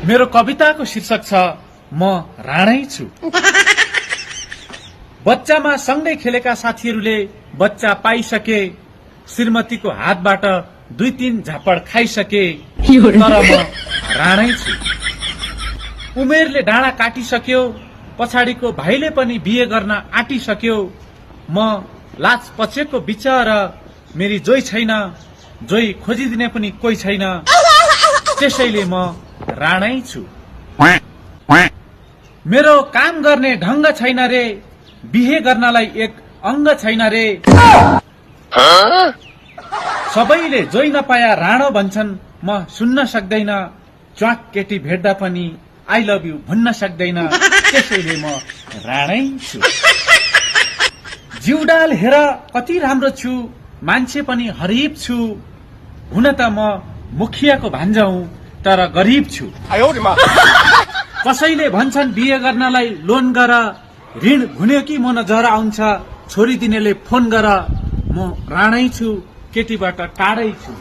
मेरो कविताको शीर्षक छ म राणै छु। बच्चामा सँगै खेलेका साथीहरूले बच्चा पाइसके, श्रीमतीको हातबाट 2-3 झापड खाइसके, तर म राणै छु। उमेरले डाँडा काटिसक्यो, पछाडिको भाइले पनि बिहे गर्न आँटिसक्यो। म लाज पछेको बिचरा, मेरी जोइ छैन, जोइ खोजिदिने पनि कोही छैन, त्यसैले म राणै छु। मेरो काम गर्ने ढंग छैन रे, बिहे गर्नलाई एक अंग छैन रे। सबैले जोइ नपाया राणो भन्छन्, म सुन्न सक्दैन, च्वाक केटी भेट्दा पनि आई लभ यु भन्न सक्दैन, त्यसैले म राणै छु। जिउडाल हेर कति राम्रो छु, मान्छे पनि हरिब छु, हुन त म मुखियाको भान्जा हुँ तर गरिब छु। कसैले भन्छन् बिहे गर्नलाई लोन गर, ऋण भुन्यो कि मन जर आउँछ, छोरी दिनेले फोन गर, म राणै छु, केटीबाट टाढै छु।